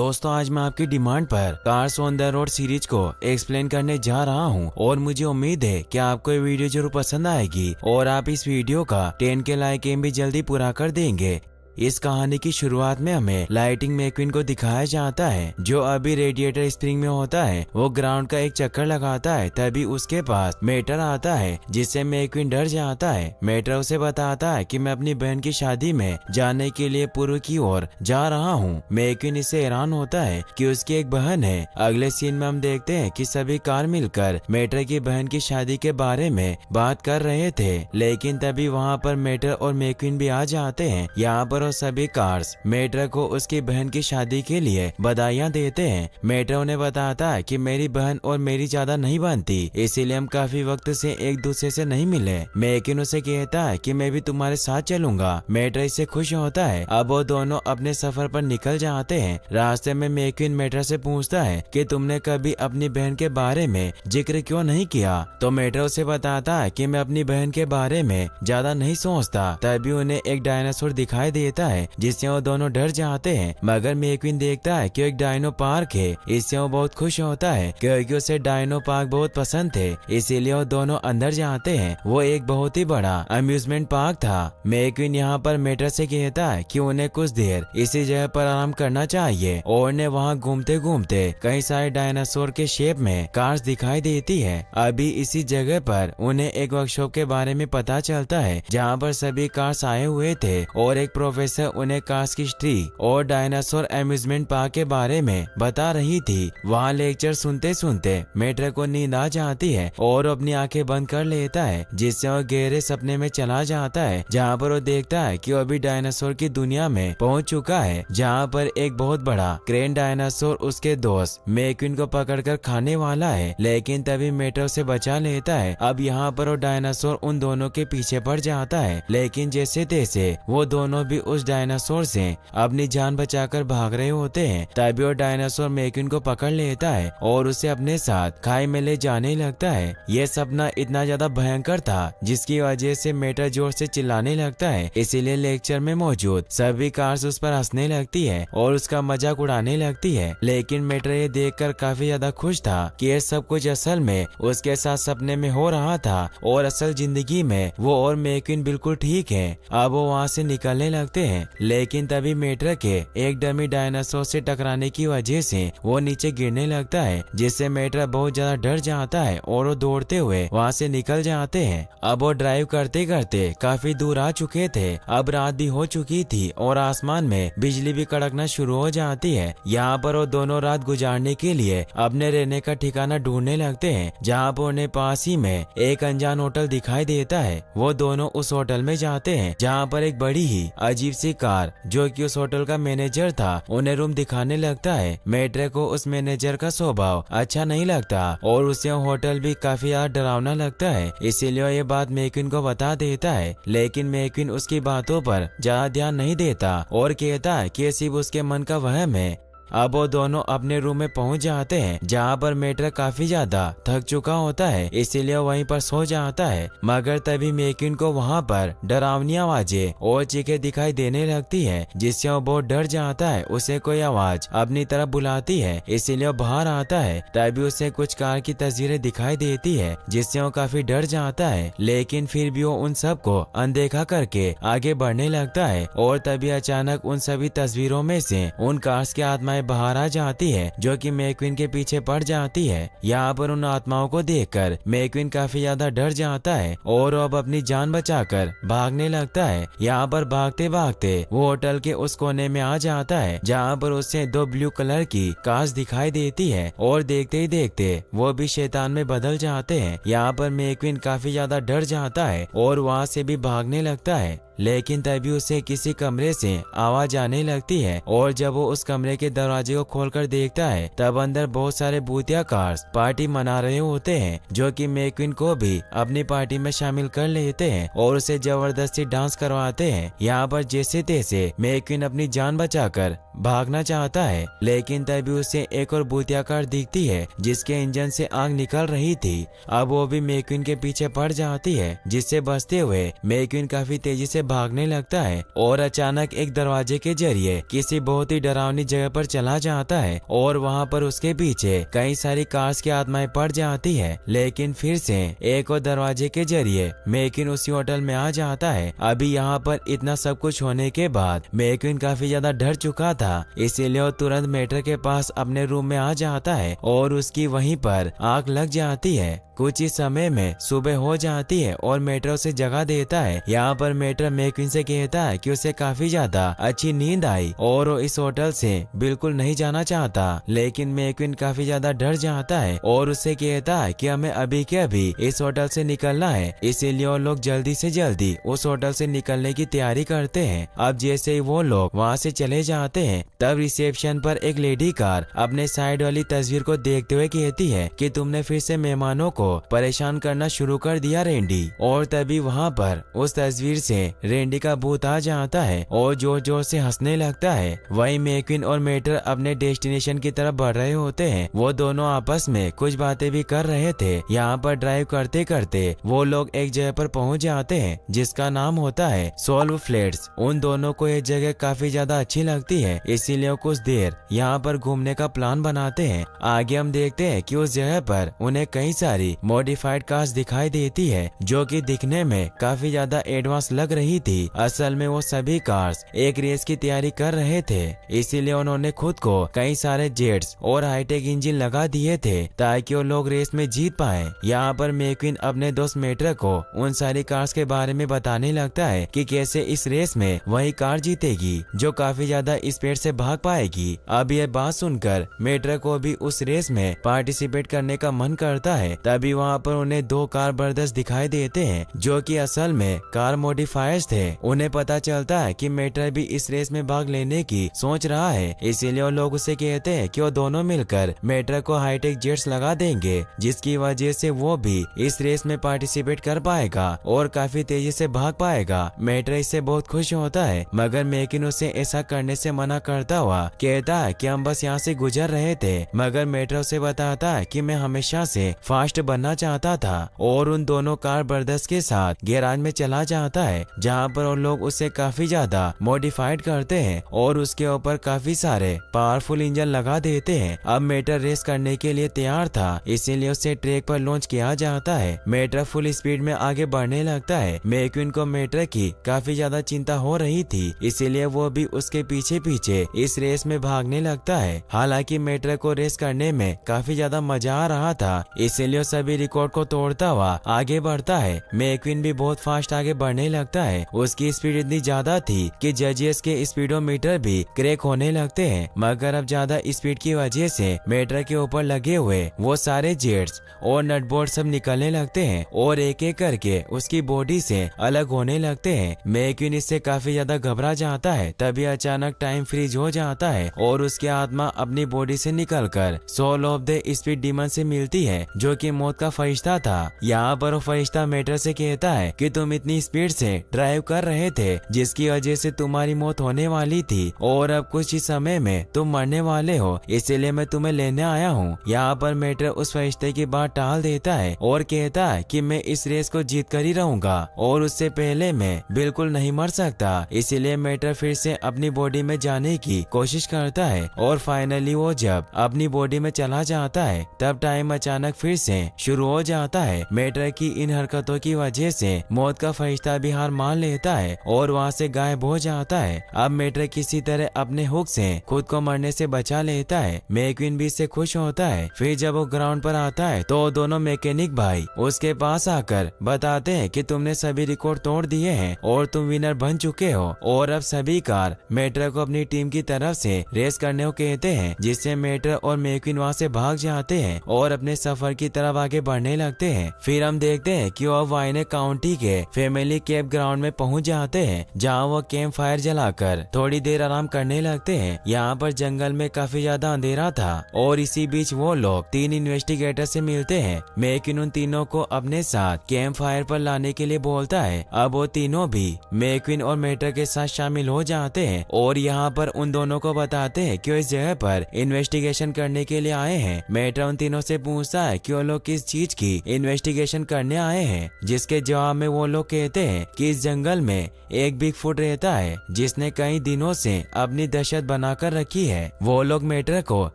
दोस्तों आज मैं आपकी डिमांड पर cars on the road series को एक्सप्लेन करने जा रहा हूं और मुझे उम्मीद है कि आपको ये वीडियो जरूर पसंद आएगी और आप इस वीडियो का 10 के लाइक एम भी जल्दी पूरा कर देंगे। इस कहानी की शुरुआत में हमें लाइटिंग मैक्विन को दिखाया जाता है जो अभी रेडिएटर स्प्रिंग में होता है। वो ग्राउंड का एक चक्कर लगाता है, तभी उसके पास मेटर आता है जिससे मैक्विन डर जाता है। मेटर उसे बताता है कि मैं अपनी बहन की शादी में जाने के लिए पूर्व की ओर जा रहा हूँ। मैक्विन इससे हैरान होता है कि उसकी एक बहन है। अगले सीन में हम देखते हैं कि सभी कार मिलकर मेटर की बहन की शादी के बारे में बात कर रहे थे, लेकिन तभी वहाँ पर मेटर और मैक्विन भी आ जाते हैं। यहाँ पर सभी कार्स मेटर को उसकी बहन की शादी के लिए बधाइयां देते हैं। मेटर उन्हें बताता है कि मेरी बहन और मेरी ज्यादा नहीं बनती, इसीलिए हम काफी वक्त से एक दूसरे से नहीं मिले। मैक्विन उसे कहता है कि मैं भी तुम्हारे साथ चलूंगा। मेटर इससे खुश होता है। अब वो दोनों अपने सफर पर निकल जाते हैं। रास्ते में मैक्विन मेटर से पूछता है कि तुमने कभी अपनी बहन के बारे में जिक्र क्यों नहीं किया, तो मेटर उसे बताता है कि मैं अपनी बहन के बारे में ज्यादा नहीं सोचता। तभी उन्हें एक डायनासोर दिखाई देता है जिससे वो दोनों डर जाते हैं, मगर मैक्विन देखता है कि एक डायनो पार्क है। इससे वो बहुत खुश होता है क्योंकि उसे डायनो पार्क बहुत पसंद थे, इसीलिए वो दोनों अंदर जाते हैं। वो एक बहुत ही बड़ा अम्यूजमेंट पार्क था। मैक्विन यहाँ पर मेटर से कहता है कि उन्हें कुछ देर इसी जगह पर आराम करना चाहिए और उन्हें वहाँ घूमते घूमते कई सारे डायनासोर के शेप में कार्स दिखाई देती है। अभी इसी जगह पर उन्हें एक वर्कशॉप के बारे में पता चलता है जहाँ पर सभी कार्स आए हुए थे और एक प्रोफेसर उन्हें कार्स की हिस्ट्री और डायनासोर अम्यूजमेंट पार्क के बारे में बता रही थी। वहाँ लेक्चर सुनते सुनते मेटर को नींद आ जाती है और अपनी आंखें बंद कर लेता है, जिससे वो गहरे सपने में चला जाता है जहाँ पर वो देखता है कि वो अभी डायनासोर की दुनिया में पहुँच चुका है, जहाँ पर एक बहुत बड़ा क्रेन डायनासोर उसके दोस्त मैक्विन को पकड़कर खाने वाला है, लेकिन तभी मेटर उसे बचा लेता है। अब यहाँ पर वो डायनासोर उन दोनों के पीछे पड़ जाता है, लेकिन जैसे तैसे वो दोनों भी उस डायनासोर से अपनी जान बचाकर भाग रहे होते हैं। तभी वो डायनासोर मैक्विन को पकड़ लेता है और उसे अपने साथ खाई में ले जाने लगता है। यह सपना इतना ज्यादा भयंकर था जिसकी वजह से मेटर जोर से चिल्लाने लगता है, इसीलिए लेक्चर में मौजूद सभी कार्स उस पर हंसने लगती है और उसका मजाक उड़ाने लगती है। लेकिन मेटर ये देखकर काफी ज्यादा खुश था कि यह सब कुछ असल में उसके साथ सपने में हो रहा था और असल जिंदगी में वो और मैक्विन बिल्कुल ठीक है। अब वो वहाँ से निकलने लगते हैं, लेकिन तभी मेटर के एक डमी डायनासोर से टकराने की वजह से वो नीचे गिरने लगता है, जिससे मेटर बहुत ज्यादा डर जाता है और वो दौड़ते हुए वहाँ से निकल जाते हैं। अब वो ड्राइव करते करते काफी दूर आ चुके थे। अब रात भी हो चुकी थी और आसमान में बिजली भी कड़कना शुरू हो जाती है। यहाँ पर वो दोनों रात गुजारने के लिए अपने रहने का ठिकाना ढूंढने लगते हैं, जहाँ पर उन्हें पास ही में एक अनजान होटल दिखाई देता है। वो दोनों उस होटल में जाते हैं जहाँ पर एक बड़ी ही अजीब सी कार जो कि उस होटल का मैनेजर था उन्हें रूम दिखाने लगता है। मेटर को उस मैनेजर का स्वभाव अच्छा नहीं लगता और उसे होटल भी काफी ज्यादा डरावना लगता है, इसीलिए ये बात मैक्विन को बता देता है। लेकिन मैक्विन उसकी बातों पर ज्यादा ध्यान नहीं देता और कहता है कि सिर्फ उसके मन का वहम है। अब वो दोनों अपने रूम में पहुंच जाते हैं जहां पर मेटर काफी ज्यादा थक चुका होता है, इसीलिए वहीं पर सो जाता है। मगर तभी मैक्विन को वहां पर डरावनी आवाजें और चीखें दिखाई देने लगती है, जिससे वो बहुत डर जाता है। उसे कोई आवाज अपनी तरफ बुलाती है, इसीलिए वो बाहर आता है। तभी उसे कुछ कार की तस्वीरें दिखाई देती है, जिससे वो काफी डर जाता है, लेकिन फिर भी वो उन सब को अनदेखा करके आगे बढ़ने लगता है। और तभी अचानक उन सभी तस्वीरों में से उन कार्स की आत्माएं बाहर आ जाती है जो कि मैक्विन के पीछे पड़ जाती है। यहाँ पर उन आत्माओं को देखकर मैक्विन काफी ज्यादा डर जाता है और अब अपनी जान बचाकर भागने लगता है। यहाँ पर भागते भागते वो होटल के उस कोने में आ जाता है जहाँ पर उसे दो ब्लू कलर की कार्स दिखाई देती है और देखते ही देखते वो भी शैतान में बदल जाते हैं। यहाँ पर मैक्विन काफी ज्यादा डर जाता है और वहाँ से भी भागने लगता है, लेकिन तभी उसे किसी कमरे से आवाज आने लगती है और जब वो उस कमरे के दरवाजे को खोलकर देखता है तब अंदर बहुत सारे भूतिया कार्स पार्टी मना रहे होते हैं, जो कि मैक्विन को भी अपनी पार्टी में शामिल कर लेते हैं और उसे जबरदस्ती डांस करवाते हैं। यहाँ पर जैसे तैसे मैक्विन अपनी जान बचाकर भागना चाहता है, लेकिन तभी उसे एक और भूतिया कार दिखती है जिसके इंजन से आग निकल रही थी। अब वो भी मैक्विन के पीछे पड़ जाती है, जिससे बचते हुए मैक्विन काफी तेजी से भागने लगता है और अचानक एक दरवाजे के जरिए किसी बहुत ही डरावनी जगह पर चला जाता है और वहाँ पर उसके पीछे कई सारी कार्स की आत्माएं पड़ जाती है। लेकिन फिर से एक और दरवाजे के जरिए मैक्विन उसी होटल में आ जाता है। अभी यहाँ पर इतना सब कुछ होने के बाद मैक्विन काफी ज्यादा डर चुका था, इसीलिए वो तुरंत मेट्रो के पास अपने रूम में आ जाता है और उसकी वहीं पर आग लग जाती है। कुछ ही समय में सुबह हो जाती है और मेट्रो से जगह देता है। यहाँ पर मेट्रो मैक्विन से कहता है कि उसे काफी ज्यादा अच्छी नींद आई और वो इस होटल से बिल्कुल नहीं जाना चाहता। लेकिन मैक्विन काफी ज्यादा डर जाता है और उससे कहता है कि हमें अभी के अभी इस होटल से निकलना है, इसीलिए वो लोग जल्दी से जल्दी उस होटल से निकलने की तैयारी करते हैं। अब जैसे ही वो लोग वहाँ से चले जाते हैं तब रिसेप्शन पर एक लेडी कार अपने साइड वाली तस्वीर को देखते हुए कहती है कि तुमने फिर से मेहमानों को परेशान करना शुरू कर दिया रेंडी। और तभी वहाँ पर उस तस्वीर से रेंडी का भूत आ जाता है और जोर जोर से हंसने लगता है। वहीं मैक्विन और मेटर अपने डेस्टिनेशन की तरफ बढ़ रहे होते हैं। वो दोनों आपस में कुछ बातें भी कर रहे थे। यहाँ पर ड्राइव करते करते वो लोग एक जगह पर पहुँच जाते हैं जिसका नाम होता है सोल्व फ्लैट्स। उन दोनों को ये जगह काफी ज्यादा अच्छी लगती है, इसीलिए कुछ देर यहाँ पर घूमने का प्लान बनाते हैं। आगे हम देखते हैं कि उस जगह पर उन्हें कई सारी मॉडिफाइड कार्स दिखाई देती है जो कि दिखने में काफी ज्यादा एडवांस लग रही थी। असल में वो सभी कार्स एक रेस की तैयारी कर रहे थे, इसीलिए उन्होंने खुद को कई सारे जेट्स और हाईटेक इंजन लगा दिए थे ताकि वो लोग रेस में जीत पाए। यहाँ पर मैक्विन अपने दोस्त मेटर को उन सारी कार्स के बारे में बताने लगता है कि कैसे इस रेस में वही कार जीतेगी जो काफी ज्यादा स्पीड से भाग पाएगी। अब यह बात सुनकर मेटर को भी उस रेस में पार्टिसिपेट करने का मन करता है। तभी वहाँ पर उन्हें दो कार ब्रदर्स दिखाई देते हैं जो कि असल में कार मॉडिफायर्स थे। उन्हें पता चलता है कि मेटर भी इस रेस में भाग लेने की सोच रहा है, इसीलिए वो लोग उसे कहते हैं कि वो दोनों मिलकर मेटर को हाईटेक जेट्स लगा देंगे जिसकी वजह से वो भी इस रेस में पार्टिसिपेट कर पाएगा और काफी तेजी से भाग पाएगा। मेटर इससे बहुत खुश होता है मगर मैक्विन उसे ऐसा करने से मना करता हुआ कहता है कि हम बस यहाँ से गुजर रहे थे। मगर मेटर उसे बताता है कि मैं हमेशा से फास्ट बनना चाहता था और उन दोनों कार ब्रदर्स के साथ गैराज में चला जाता है जहाँ पर उन लोग उसे काफी ज्यादा मॉडिफाइड करते हैं और उसके ऊपर काफी सारे पावरफुल इंजन लगा देते हैं। अब मेटर रेस करने के लिए तैयार था, इसीलिए उसे ट्रैक पर लॉन्च किया जाता है। मेटर फुल स्पीड में आगे बढ़ने लगता है। मैक्विन को मेटर की काफी ज्यादा चिंता हो रही थी, इसीलिए वो भी उसके पीछे पीछे इस रेस में भागने लगता है। हालांकि मेटर को रेस करने में काफी ज्यादा मजा आ रहा था, इसीलिए सभी रिकॉर्ड को तोड़ता हुआ आगे बढ़ता है। मैक्विन भी बहुत फास्ट आगे बढ़ने लगता है। उसकी स्पीड इतनी ज्यादा थी कि जजेस के स्पीडोमीटर भी क्रैक होने लगते हैं। मगर अब ज्यादा स्पीड की वजह से मेटर के ऊपर लगे हुए वो सारे जेट्स और नटबोल्ट सब निकलने लगते हैं और एक एक करके उसकी बॉडी से अलग होने लगते हैं। मैक्विन इससे काफी ज्यादा घबरा जाता है। तभी अचानक टाइम फ्रीज हो जाता है और उसकी आत्मा अपनी बॉडी से निकलकर soul of the speed demon से मिलती है जो कि मौत का फरिश्ता था। यहाँ पर वो फरिश्ता मेटर से कहता है कि तुम इतनी स्पीड से ड्राइव कर रहे थे जिसकी वजह से तुम्हारी मौत होने वाली थी और अब कुछ ही समय में तुम मरने वाले हो, इसीलिए मैं तुम्हें लेने आया हूँ। यहाँ पर मेटर उस फरिश्ते की बात टाल देता है और कहता है कि मैं इस रेस को जीत कर ही रहूंगा और उससे पहले मैं बिल्कुल नहीं मर सकता। इसीलिए मेटर फिर से अपनी बॉडी में जाने की कोशिश करता है और फाइनली वो जब अपनी बॉडी में चला जाता है तब टाइम अचानक फिर से शुरू हो जाता है। मेटर की इन हरकतों की वजह से मौत का फरिश्ता भी हार मान लेता है और वहाँ से गायब हो जाता है। अब मेटर किसी तरह अपने हुक से खुद को मरने से बचा लेता है। मैक्विन भी इससे खुश होता है। फिर जब वो ग्राउंड पर आता है तो दोनों मैकेनिक भाई उसके पास आकर बताते हैं कि तुमने सभी रिकॉर्ड तोड़ दिए हैं और तुम विनर बन चुके हो और अब सभी कार मेटर को अपनी टीम की तरफ से रेस करने को कहते हैं, जिससे मेटर और मैक्विन वहाँ से भाग जाते हैं और अपने सफर की तरफ आगे बढ़ने लगते हैं। फिर हम देखते हैं कि वो वाइने काउंटी के फैमिली कैंप ग्राउंड में पहुंच जाते हैं जहां वो कैंप फायर जलाकर थोड़ी देर आराम करने लगते हैं। यहाँ पर जंगल में काफी ज्यादा अंधेरा था और इसी बीच वो लोग 3 इन्वेस्टिगेटर से मिलते हैं। मैक्विन उन तीनों को अपने साथ कैंप फायर पर लाने के लिए बोलता है। अब वो तीनों भी मैक्विन और मेटर के साथ शामिल हो जाते हैं और यहाँ पर उन दोनों को बताते हैं कि वो इस जगह पर इन्वेस्टिगेशन करने के लिए आए हैं। मेटर उन तीनों से पूछता है कि वो लोग किस किस चीज की इन्वेस्टिगेशन करने आए हैं, जिसके जवाब में वो लोग कहते हैं कि इस जंगल में एक बिग फुट रहता है जिसने कई दिनों से अपनी दहशत बनाकर रखी है। वो लोग मेटर को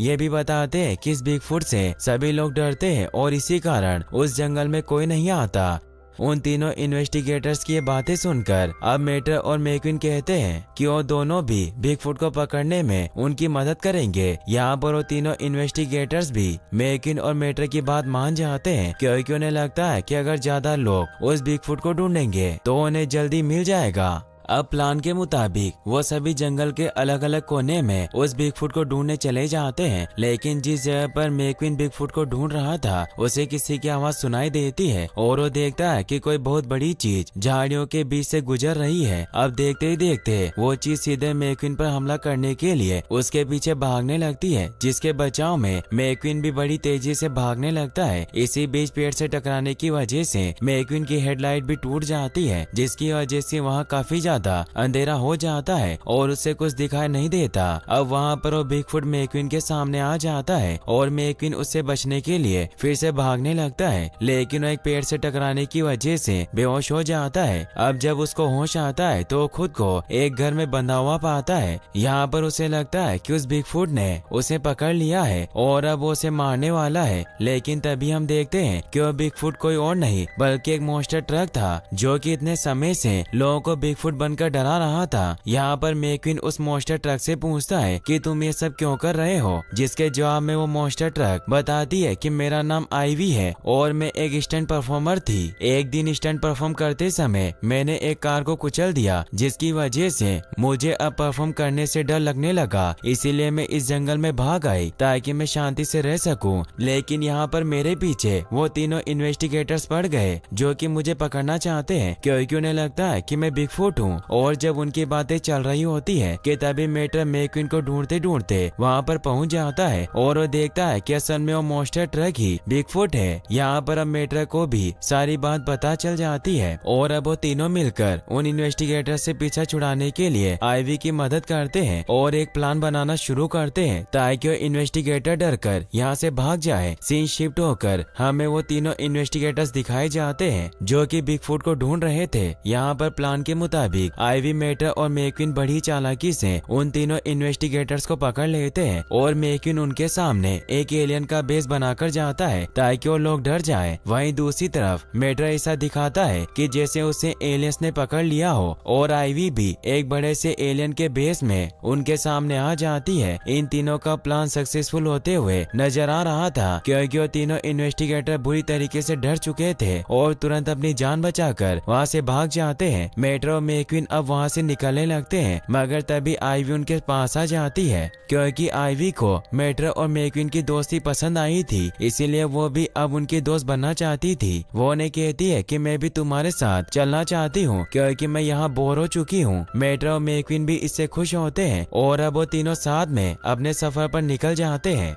ये भी बताते हैं कि इस बिग फुट से सभी लोग डरते हैं और इसी कारण उस जंगल में कोई नहीं आता। उन तीनों इन्वेस्टिगेटर्स की ये बातें सुनकर अब मेटर और मैक्विन कहते हैं कि वो दोनों भी बिग फुट को पकड़ने में उनकी मदद करेंगे। यहाँ पर वो तीनों इन्वेस्टिगेटर्स भी मैक्विन और मेटर की बात मान जाते हैं, क्योंकि उन्हें लगता है कि अगर ज्यादा लोग उस बिग फुट को ढूंढेंगे तो उन्हें जल्दी मिल जाएगा। अब प्लान के मुताबिक वो सभी जंगल के अलग अलग कोने में उस बिग फुट को ढूंढने चले जाते हैं, लेकिन जिस जगह पर मैक्विन बिग फुट को ढूंढ रहा था उसे किसी की आवाज सुनाई देती है और वो देखता है कि कोई बहुत बड़ी चीज झाड़ियों के बीच से गुजर रही है। अब देखते ही देखते वो चीज सीधे मैक्विन पर हमला करने के लिए उसके पीछे भागने लगती है, जिसके बचाव में मैक्विन भी बड़ी तेजी से भागने लगता है। इसी बीच पेड़ से टकराने की वजह से मैक्विन की हेडलाइट भी टूट जाती है, जिसकी वजह से वहाँ काफी अंधेरा हो जाता है और उसे कुछ दिखाई नहीं देता। अब वहाँ पर वो बिगफुट मैक्विन के सामने आ जाता है और मैक्विन उससे बचने के लिए फिर से भागने लगता है, लेकिन वो एक पेड़ से टकराने की वजह से बेहोश हो जाता है। अब जब उसको होश आता है तो खुद को एक घर में बंधा हुआ पाता है। यहाँ पर उसे लगता है कि उस बिगफुट ने उसे पकड़ लिया है और अब वो उसे मारने वाला है, लेकिन तभी हम देखते हैं कि वो बिगफुट कोई और नहीं बल्कि एक मॉन्स्टर ट्रक था, जो कि इतने समय से लोगों को बिगफुट बनकर डरा रहा था। यहाँ पर मैक्विन उस मॉन्स्टर ट्रक से पूछता है कि तुम ये सब क्यों कर रहे हो, जिसके जवाब में वो मॉन्स्टर ट्रक बताती है कि मेरा नाम आईवी है और मैं एक स्टंट परफॉर्मर थी। एक दिन स्टंट परफॉर्म करते समय मैंने एक कार को कुचल दिया, जिसकी वजह से मुझे अब परफॉर्म करने से डर लगने लगा, इसीलिए मैं इस जंगल में भाग आई ताकि मैं शांति से रह सकूं। लेकिन यहाँ पर मेरे पीछे वो तीनों इन्वेस्टिगेटर्स पड़ गए, जो कि मुझे पकड़ना चाहते हैं, क्योंकि उन्हें लगता है कि मैं बिगफुट हूँ। और जब उनकी बातें चल रही होती है कि तभी मेटर मैक्विन को ढूंढते ढूंढते वहाँ पर पहुँच जाता है और वो देखता है कि असल में वो मॉन्स्टर ट्रक ही बिगफुट है। यहाँ पर अब मेटर को भी सारी बात पता चल जाती है और अब वो तीनों मिलकर उन इन्वेस्टिगेटर से पीछा छुड़ाने के लिए आईवी की मदद करते हैं और एक प्लान बनाना शुरू करते हैं ताकि वो इन्वेस्टिगेटर डरकर यहाँ से भाग जाए। सीन शिफ्ट होकर हमें वो तीनों इन्वेस्टिगेटर्स दिखाए जाते हैं जो कि बिगफुट को ढूंढ रहे थे। यहाँ पर प्लान के मुताबिक आईवी, मेटर और मैक्विन बड़ी चालाकी से उन तीनों इन्वेस्टिगेटर्स को पकड़ लेते हैं और मैक्विन उनके सामने एक एलियन का बेस बनाकर जाता है ताकि वो लोग डर जाए। वहीं दूसरी तरफ मेटर ऐसा दिखाता है कि जैसे उसे एलियंस ने पकड़ लिया हो और आईवी भी एक बड़े से एलियन के बेस में उनके सामने आ जाती है। इन तीनों का प्लान सक्सेसफुल होते हुए नजर आ रहा था, क्योंकि वो तीनों इन्वेस्टिगेटर बुरी तरीके से डर चुके थे और तुरंत अपनी जान बचाकर वहाँ से भाग जाते हैं। मेटर और मैक्विन अब वहाँ से निकलने लगते हैं, मगर तभी आईवी उनके पास आ जाती है, क्योंकि आईवी को मेटर और मैक्विन की दोस्ती पसंद आई थी, इसीलिए वो भी अब उनकी दोस्त बनना चाहती थी। वो उन्हें कहती है कि मैं भी तुम्हारे साथ चलना चाहती हूँ, क्योंकि मैं यहाँ बोर हो चुकी हूँ। मेटर और मैक्विन भी इससे खुश होते हैं और अब वो तीनों साथ में अपने सफर पर निकल जाते हैं।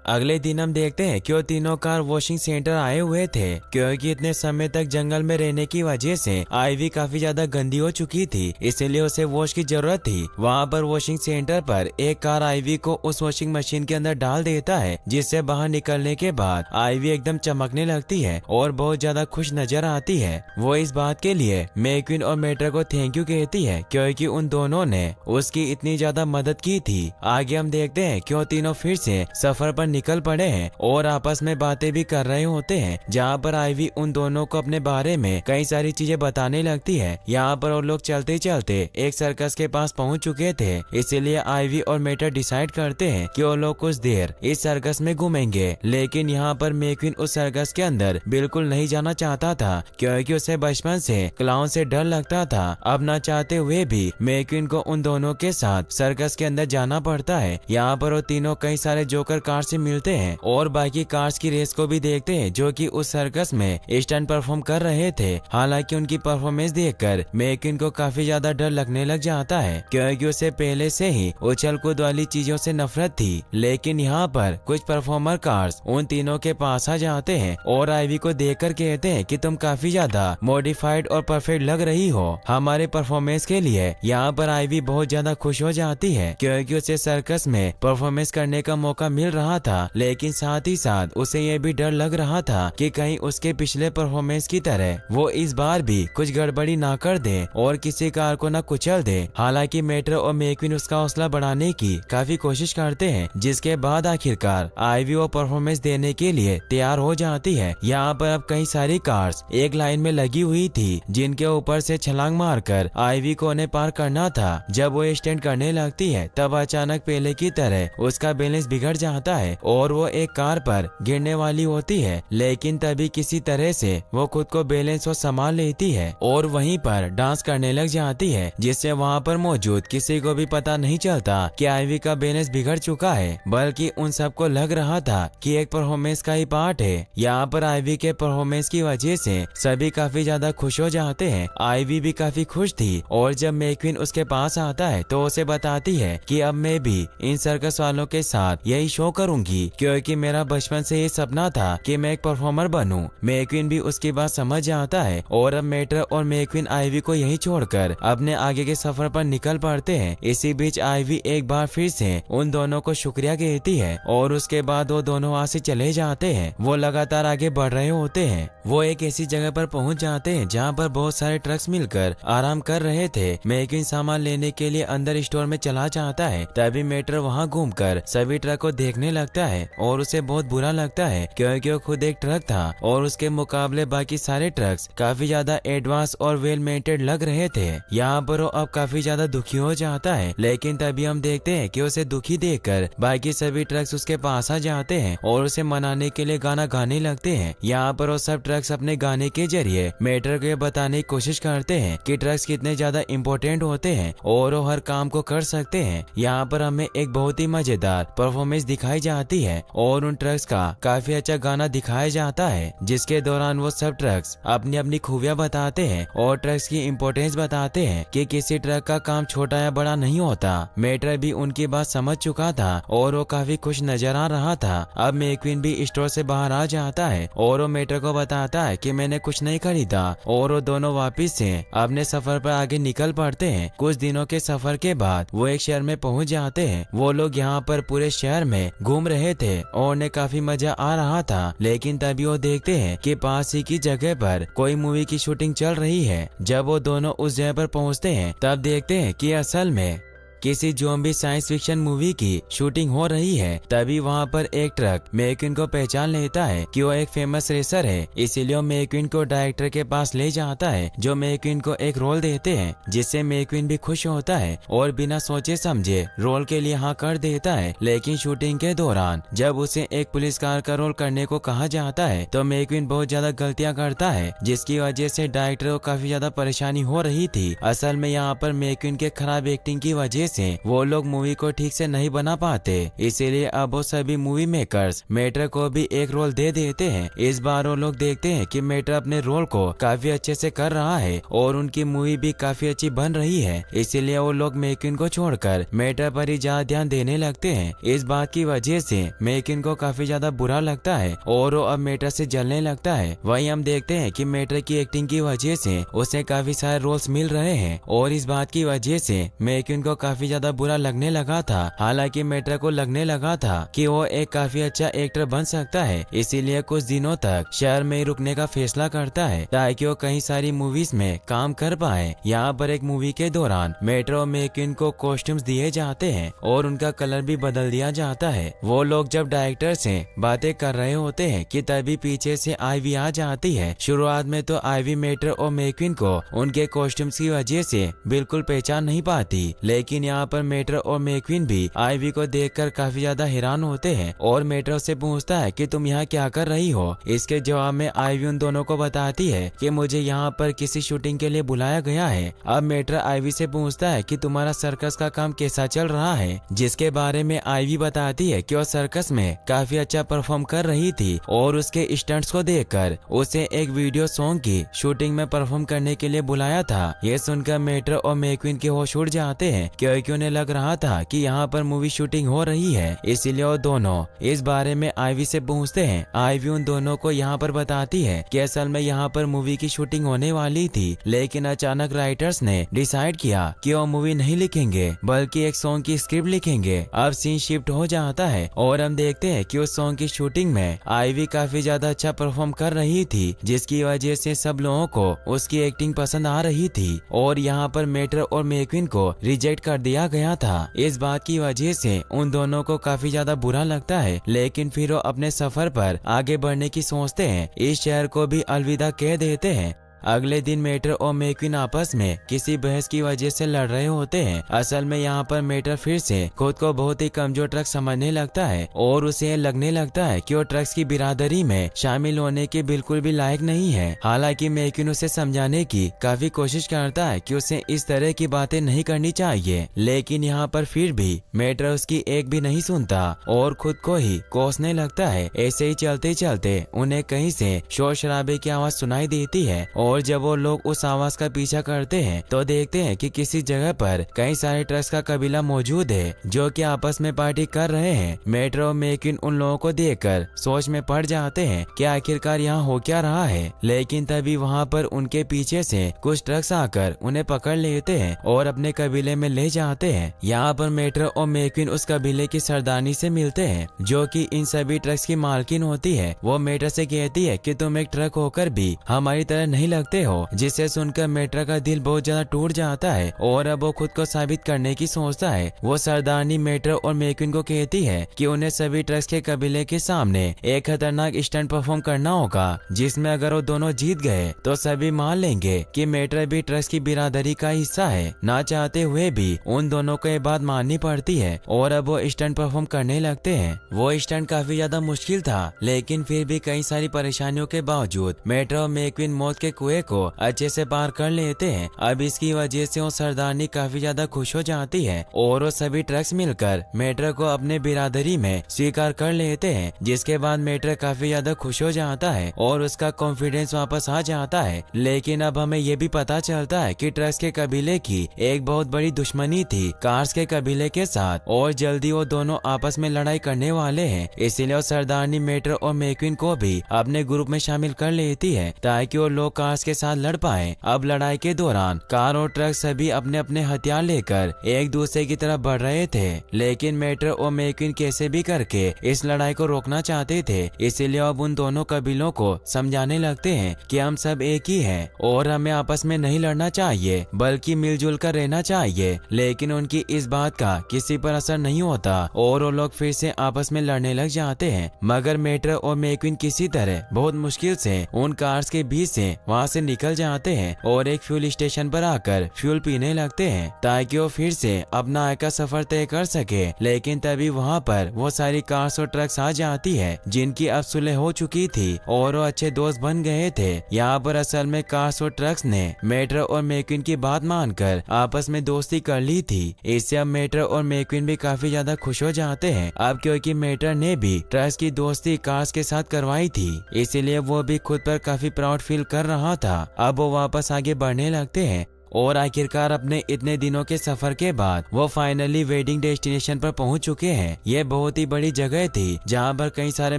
अगले दिन हम देखते हैं कि वो तीनों कार वॉशिंग सेंटर आए हुए थे, क्योंकि इतने समय तक जंगल में रहने की वजह से आईवी काफी ज्यादा गंदी हो चुकी थी, इसलिए उसे वॉश की जरूरत थी। वहाँ पर वॉशिंग सेंटर पर एक कार आईवी को उस वॉशिंग मशीन के अंदर डाल देता है, जिससे बाहर निकलने के बाद आईवी एकदम चमकने लगती है और बहुत ज्यादा खुश नजर आती है। वो इस बात के लिए मैक्विन और मेटर को थैंक यू कहती है, क्योंकि उन दोनों ने उसकी इतनी ज्यादा मदद की थी। आगे हम देखते हैं कि वो तीनों फिर से सफर पर निकल पड़े हैं और आपस में बातें भी कर रहे होते हैं, जहाँ पर आईवी उन दोनों को अपने बारे में कई सारी चीजें बताने लगती है। यहाँ पर वो लोग चलते चलते एक सर्कस के पास पहुँच चुके थे, इसीलिए आईवी और मेटर डिसाइड करते हैं कि वो लोग कुछ देर इस सर्कस में घूमेंगे। लेकिन यहाँ पर मैक्विन उस सर्कस के अंदर बिल्कुल नहीं जाना चाहता था, क्योंकि उसे बचपन से क्लाउन से डर लगता था। अब न चाहते हुए भी मैक्विन को उन दोनों के साथ सर्कस के अंदर जाना पड़ता है। यहाँ पर वो तीनों कई सारे जोकर कार से मिलते हैं और बाकी कार्स की रेस को भी देखते हैं, जो कि उस सर्कस में स्टंट परफॉर्म कर रहे थे। हालांकि उनकी परफॉर्मेंस देखकर मैक्विन को काफी ज्यादा डर लगने लग जाता है, क्योंकि उसे पहले से ही उछल कूद वाली चीजों से नफरत थी। लेकिन यहाँ पर कुछ परफॉर्मर कार्स उन तीनों के पास आ जाते हैं और आईवी को देखकर कहते हैं कि तुम काफी ज्यादा मॉडिफाइड और परफेक्ट लग रही हो हमारे परफॉर्मेंस के लिए। यहाँ पर आईवी बहुत ज्यादा खुश हो जाती है, क्योंकि उसे सर्कस में परफॉर्मेंस करने का मौका मिल रहा था। था, लेकिन साथ ही साथ उसे ये भी डर लग रहा था कि कहीं उसके पिछले परफॉर्मेंस की तरह वो इस बार भी कुछ गड़बड़ी ना कर दे और किसी कार को ना कुचल दे। हालांकि मेट्रो और मैक्विन उसका हौसला बढ़ाने की काफी कोशिश करते हैं, जिसके बाद आखिरकार आईवी वो परफॉर्मेंस देने के लिए तैयार हो जाती है। यहाँ पर अब कई सारी कार्स एक लाइन में लगी हुई थी, जिनके ऊपर से छलांग मारकर आईवी को उन्हें पार करना था। जब वो स्टैंड करने लगती है तब अचानक पहले की तरह उसका बैलेंस बिगड़ जाता है और वो एक कार पर गिरने वाली होती है, लेकिन तभी किसी तरह से वो खुद को बैलेंस और संभाल लेती है और वहीं पर डांस करने लग जाती है, जिससे वहाँ पर मौजूद किसी को भी पता नहीं चलता कि आईवी का बैलेंस बिगड़ चुका है, बल्कि उन सबको लग रहा था कि एक परफॉर्मेंस का ही पार्ट है। यहाँ पर आईवी के परफॉर्मेंस की वजह से सभी काफी ज्यादा खुश हो जाते हैं। आईवी भी काफी खुश थी और जब मैक्विन उसके पास आता है तो उसे बताती है कि अब मैं भी इन सर्कस वालों के साथ यही शो करूंगी, क्योंकि मेरा बचपन से ये सपना था कि मैं एक परफॉर्मर बनूं। मैक्विन भी उसकी बात समझ जाता है और अब मेट्रो और मैक्विन आईवी को यही छोड़कर अपने आगे के सफर पर निकल पड़ते हैं। इसी बीच आईवी एक बार फिर से उन दोनों को शुक्रिया कहती है और उसके बाद वो दोनों वहाँ से चले जाते हैं। वो लगातार आगे बढ़ रहे होते हैं। वो एक ऐसी जगह पर पहुँच जाते हैं जहाँ पर बहुत सारे ट्रक्स मिलकर आराम कर रहे थे। मैक्विन सामान लेने के लिए अंदर स्टोर में चला जाता है, तभी मेट्रो वहाँ घूमकर सभी ट्रक को देखने लगता है और उसे बहुत बुरा लगता है, क्योंकि वो खुद एक ट्रक था और उसके मुकाबले बाकी सारे ट्रक्स काफी ज्यादा एडवांस और वेल मेंटेड लग रहे थे। यहाँ पर वो अब काफी ज्यादा दुखी हो जाता है, लेकिन तभी हम देखते हैं कि उसे दुखी देखकर बाकी सभी ट्रक्स उसके पास आ जाते हैं और उसे मनाने के लिए गाना गाने लगते हैं। यहाँ पर वो सब ट्रक्स अपने गाने के जरिए मेट्रो को बताने की कोशिश करते हैं कि ट्रक्स कितने ज्यादा इम्पोर्टेंट होते हैं और वो हर काम को कर सकते हैं। यहाँ पर हमें एक बहुत ही मजेदार परफॉर्मेंस दिखाई जाती है और उन ट्रक्स का काफी अच्छा गाना दिखाया जाता है, जिसके दौरान वो सब ट्रक्स अपनी अपनी खूबियां बताते हैं और ट्रक्स की इम्पोर्टेंस बताते हैं कि किसी ट्रक का काम छोटा या बड़ा नहीं होता। मेट्रो भी उनकी बात समझ चुका था और वो काफी खुश नजर आ रहा था। अब मैक्विन भी स्टोर से बाहर आ जाता है और वो मेट्रो को बताता है कि मैंने कुछ नहीं खरीदा और वो दोनों वापिस से अपने सफर पर आगे निकल पड़ते हैं। कुछ दिनों के सफर के बाद वो एक शहर में पहुंच जाते हैं। वो लोग यहाँ पर पूरे शहर में घूम रहे थे और उन्हें काफी मजा आ रहा था, लेकिन तभी वो देखते हैं कि पास ही की जगह पर कोई मूवी की शूटिंग चल रही है। जब वो दोनों उस जगह पर पहुंचते हैं तब देखते हैं कि असल में किसी ज़ॉम्बी साइंस फिक्शन मूवी की शूटिंग हो रही है। तभी वहाँ पर एक ट्रक मैक्विन को पहचान लेता है कि वो एक फेमस रेसर है, इसीलिए मैक्विन को डायरेक्टर के पास ले जाता है, जो मैक्विन को एक रोल देते हैं, जिससे मैक्विन भी खुश होता है और बिना सोचे समझे रोल के लिए हाँ कर देता है। लेकिन शूटिंग के दौरान जब उसे एक पुलिस कार का रोल करने को कहा जाता है तो मैक्विन बहुत ज्यादा गलतियाँ करता है, जिसकी वजह से डायरेक्टर को काफी ज्यादा परेशानी हो रही थी। असल में यहाँ पर मैक्विन के खराब एक्टिंग की वजह से वो लोग मूवी को ठीक से नहीं बना पाते, इसीलिए अब वो सभी मूवी मेकर्स मेट्रो को भी एक रोल दे देते हैं। इस बार वो लोग देखते हैं कि मेट्रो अपने रोल को काफी अच्छे से कर रहा है और उनकी मूवी भी काफी अच्छी बन रही है, इसीलिए वो लोग मैक्विन को छोड़कर मेट्रो पर ही ज्यादा ध्यान देने लगते हैं। इस बात की वजह से मैक्विन को काफी ज्यादा बुरा लगता है और वो अब मेट्रो से जलने लगता है। वहीं हम देखते हैं कि मेट्रो की एक्टिंग की वजह से उसे काफी सारे रोल्स मिल रहे हैं और इस बात की वजह से मैक्विन को काफी ज्यादा बुरा लगने लगा था। हालांकि मेट्रो को लगने लगा था कि वो एक काफी अच्छा एक्टर बन सकता है, इसीलिए कुछ दिनों तक शहर में ही रुकने का फैसला करता है ताकि वो कई सारी मूवीज में काम कर पाए। यहाँ पर एक मूवी के दौरान मेट्रो और मैक्विन को कॉस्ट्यूम्स दिए जाते हैं और उनका कलर भी बदल दिया जाता है। वो लोग जब डायरेक्टर से बातें कर रहे होते हैं कि तभी पीछे से आईवी आ जाती है। शुरुआत में तो आईवी मेट्रो और मैक्विन को उनके कॉस्ट्यूम्स की वजह से बिल्कुल पहचान नहीं पाती, लेकिन यहाँ पर मेट्रो और मैक्विन भी आईवी को देखकर काफी ज्यादा हैरान होते हैं और मेट्रो से पूछता है कि तुम यहाँ क्या कर रही हो। इसके जवाब में आईवी उन दोनों को बताती है कि मुझे यहाँ पर किसी शूटिंग के लिए बुलाया गया है। अब मेट्रो आईवी से पूछता है कि तुम्हारा सर्कस का काम कैसा चल रहा है, जिसके बारे में आईवी बताती है कि वो सर्कस में काफी अच्छा परफॉर्म कर रही थी और उसके स्टंट्स को देखकर उसे एक वीडियो सॉन्ग की शूटिंग में परफॉर्म करने के लिए बुलाया था। ये सुनकर मेट्रो और मैक्विन के होश उड़ जाते हैं, क्योंकि उन्हें लग रहा था कि यहाँ पर मूवी शूटिंग हो रही है। इसीलिए वो दोनों इस बारे में आईवी से पूछते हैं। आईवी उन दोनों को यहाँ पर बताती है कि असल में यहाँ पर मूवी की शूटिंग होने वाली थी, लेकिन अचानक राइटर्स ने डिसाइड किया कि वो मूवी नहीं लिखेंगे बल्कि एक सॉन्ग की स्क्रिप्ट लिखेंगे। अब सीन शिफ्ट हो जाता है और हम देखते हैं कि उस सॉन्ग की शूटिंग में आईवी काफी ज्यादा अच्छा परफॉर्म कर रही थी, जिसकी वजह से सब लोगों को उसकी एक्टिंग पसंद आ रही थी और यहाँ पर मेटर और मैक्विन को रिजेक्ट कर दिया गया था। इस बात की वजह से उन दोनों को काफी ज्यादा बुरा लगता है, लेकिन फिर वो अपने सफर पर आगे बढ़ने की सोचते हैं। इस शहर को भी अलविदा कह देते हैं। अगले दिन मेटर और मैक्विन आपस में किसी बहस की वजह से लड़ रहे होते हैं। असल में यहाँ पर मेटर फिर से खुद को बहुत ही कमजोर ट्रक समझने लगता है और उसे लगने लगता है कि वो ट्रक्स की बिरादरी में शामिल होने के बिल्कुल भी लायक नहीं है। हालांकि मैक्विन उसे समझाने की काफी कोशिश करता है कि उसे इस तरह की बातें नहीं करनी चाहिए, लेकिन यहाँ पर फिर भी मेटर उसकी एक भी नहीं सुनता और खुद को ही कोसने लगता है। ऐसे ही चलते चलते उन्हें कहीं से शोर शराबे की आवाज सुनाई देती है और जब वो लोग उस आवाज का पीछा करते हैं तो देखते हैं कि किसी जगह पर कई सारे ट्रक्स का कबीला मौजूद है जो कि आपस में पार्टी कर रहे हैं। मेटर और मैक्विन उन लोगों को देखकर सोच में पड़ जाते हैं कि आखिरकार यहाँ हो क्या रहा है, लेकिन तभी वहाँ पर उनके पीछे से कुछ ट्रक्स आकर उन्हें पकड़ लेते हैं और अपने कबीले में ले जाते हैं। यहाँ पर मेटर और मैक्विन उस कबीले की सरदारनी से मिलते हैं जो कि इन सभी ट्रक्स की मालकिन होती है। वो मेटर से कहती है कि तुम एक ट्रक होकर भी हमारी तरह नहीं लगते हो, जिसे सुनकर मेटर का दिल बहुत ज्यादा टूट जाता है और अब वो खुद को साबित करने की सोचता है। वो सरदारनी मेटर और मैक्विन को कहती है कि उन्हें सभी ट्रक्स के कबीले के सामने एक खतरनाक स्टंट परफॉर्म करना होगा, जिसमें अगर वो दोनों जीत गए तो सभी मान लेंगे कि मेटर भी ट्रक्स की बिरादरी का हिस्सा है। ना चाहते हुए भी उन दोनों को ये बात माननी पड़ती है और अब वो स्टंट परफॉर्म करने लगते हैं। वो स्टंट काफी ज्यादा मुश्किल था, लेकिन फिर भी कई सारी परेशानियों के बावजूद मेटर और मैक्विन मौत के कुएं को अच्छे से पार कर लेते हैं। अब इसकी वजह से वो सरदारनी काफी ज्यादा खुश हो जाती है और वो सभी ट्रक्स मिलकर मेटर को अपने बिरादरी में स्वीकार कर लेते हैं, जिसके बाद मेटर काफी ज्यादा खुश हो जाता है और उसका कॉन्फिडेंस वापस आ जाता है। लेकिन अब हमें ये भी पता चलता है कि ट्रक्स के कबीले की एक बहुत बड़ी दुश्मनी थी कार्स के कबीले के साथ और जल्दी वो दोनों आपस में लड़ाई करने वाले हैं। इसीलिए वो सरदारनी मेटर और मैक्विन को भी अपने ग्रुप में शामिल कर लेती है ताकि वो लोग कार्स के साथ लड़ पाए। अब लड़ाई के दौरान कार और ट्रक सभी अपने अपने हथियार लेकर एक दूसरे की तरफ बढ़ रहे थे, लेकिन मेटर और मैक्विन कैसे भी करके इस लड़ाई को रोकना चाहते थे। इसीलिए अब उन दोनों कबीलों को समझाने लगते हैं कि हम सब एक ही हैं और हमें आपस में नहीं लड़ना चाहिए बल्कि मिलजुल कर रहना चाहिए। लेकिन उनकी इस बात का किसी पर असर नहीं होता और वो लोग फिर से आपस में लड़ने लग जाते हैं, मगर मेटर और मैक्विन किसी तरह बहुत मुश्किल से उन कार्स के बीच से वहाँ से निकल जाते हैं और एक फ्यूल स्टेशन पर आकर फ्यूल पीने लगते हैं ताकि वो फिर से अपना आगे का सफर तय कर सके। लेकिन तभी वहाँ पर वो सारी कार्स और ट्रक्स आ जाती है जिनकी अब सुलह हो चुकी थी और वो अच्छे दोस्त बन गए थे। यहाँ पर असल में कार्स और ट्रक्स ने मेटर और मैक्विन की बात मानकर आपस में दोस्ती कर ली थी। इससे अब मेटर और मैक्विन भी काफी ज्यादा खुश हो जाते हैं अब, क्योंकि मेटर ने भी ट्रक्स की दोस्ती कार्स के साथ करवाई थी, इसीलिए वो भी खुद पर काफी प्राउड फील कर रहा था। अब वो वापस आगे बढ़ने लगते हैं और आखिरकार अपने इतने दिनों के सफर के बाद वो फाइनली वेडिंग डेस्टिनेशन पर पहुंच चुके हैं। ये बहुत ही बड़ी जगह थी जहां पर कई सारे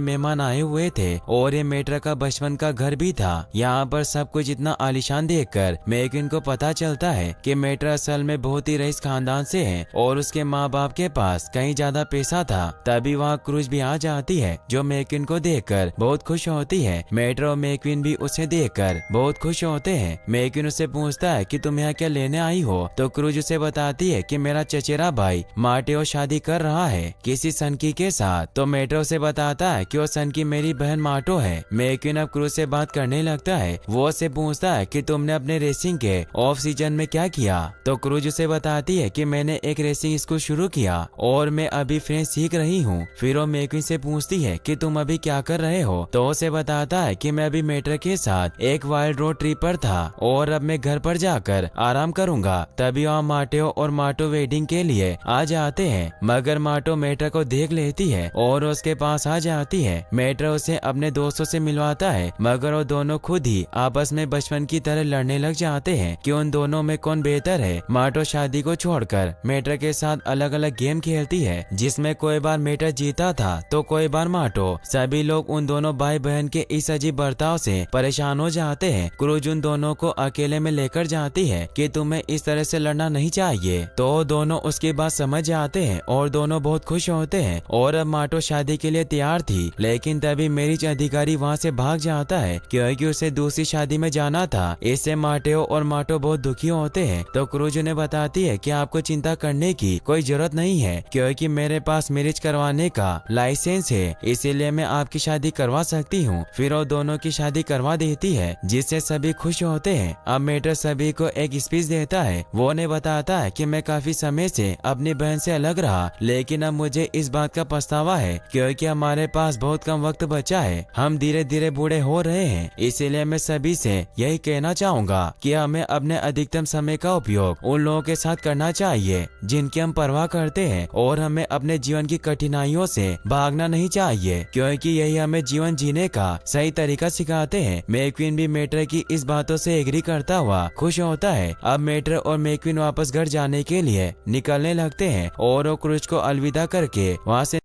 मेहमान आए हुए थे और ये मेटर का बचपन का घर भी था। यहाँ पर सब कुछ इतना आलीशान देखकर मैक्विन को पता चलता है कि मेटर असल में बहुत ही रईस खानदान से है और उसके माँ बाप के पास कहीं ज्यादा पैसा था। तभी वहाँ क्रूज भी आ जाती है जो मैक्विन को देखकर बहुत खुश होती है। मेटर और मैक्विन भी उसे देखकर बहुत खुश होते हैं। मैक्विन उससे पूछता है कि तुम क्या लेने आई हो, तो क्रूज उसे बताती है कि मेरा चचेरा भाई मार्टेओ शादी कर रहा है किसी सनकी के साथ। तो मेट्रो से बताता है कि वो सनकी मेरी बहन मार्टो है। मैक्विन अब क्रूज से बात करने लगता है। वो उससे पूछता है कि तुमने अपने रेसिंग के ऑफ सीजन में क्या किया, तो क्रूज उसे बताती है कि मैंने एक रेसिंग स्कूल शुरू किया और मैं अभी फ्रेंच सीख रही हूँ। फिर वो मैक्विन से पूछती है कि तुम अभी क्या कर रहे हो, तो उसे बताता है कि मैं अभी मेटर के साथ एक वाइल्ड रोड ट्रिप पर था और अब मैं घर पर जाकर आराम करूंगा। तभी वहाँ माटेओ और माटो वेडिंग के लिए आ जाते हैं, मगर माटो मेट्रा को देख लेती है और उसके पास आ जाती है। मेट्रा उसे अपने दोस्तों से मिलवाता है, मगर वो दोनों खुद ही आपस में बचपन की तरह लड़ने लग जाते हैं कि उन दोनों में कौन बेहतर है। माटो शादी को छोड़कर मेट्रा के साथ अलग अलग गेम खेलती है, जिसमें कोई बार मेट्रा जीता था तो कोई बार माटो। सभी लोग उन दोनों भाई बहन के इस अजीब बर्ताव से परेशान हो जाते हैं। क्रूज उन दोनों को अकेले में लेकर जाती है कि तुम्हें इस तरह से लड़ना नहीं चाहिए, तो दोनों उसकी बात समझ जाते हैं और दोनों बहुत खुश होते हैं। और अब माटो शादी के लिए तैयार थी, लेकिन तभी मेरिच अधिकारी वहाँ से भाग जाता है क्योंकि उसे दूसरी शादी में जाना था। इससे माटेओ और माटो बहुत दुखी होते हैं। तो क्रूज उन्हें बताती है कि आपको चिंता करने की कोई जरूरत नहीं है, क्योंकि मेरे पास मैरिज करवाने का लाइसेंस है, इसीलिए मैं आपकी शादी करवा सकती हूँ। फिर वो दोनों की शादी करवा देती है, जिससे सभी खुश होते हैं। अब मेट्रा सभी को एक स्पीच देता है। वो उन्हें बताता है कि मैं काफी समय से अपनी बहन से अलग रहा, लेकिन अब मुझे इस बात का पछतावा है क्योंकि हमारे पास बहुत कम वक्त बचा है। हम धीरे धीरे बूढ़े हो रहे हैं, इसीलिए मैं सभी से यही कहना चाहूंगा कि हमें अपने अधिकतम समय का उपयोग उन लोगों के साथ करना चाहिए जिनकी हम परवाह करते हैं, और हमें अपने जीवन की कठिनाइयों से भागना नहीं चाहिए, क्योंकि यही हमें जीवन जीने का सही तरीका सिखाते हैं। मैक्वीन भी मेट्रा की इस बातों से एग्री करता हुआ खुश होता है। अब मेट्रा और मैक्वीन वापस घर जाने के लिए निकलने लगते हैं और वो क्रूज को अलविदा करके वहाँ से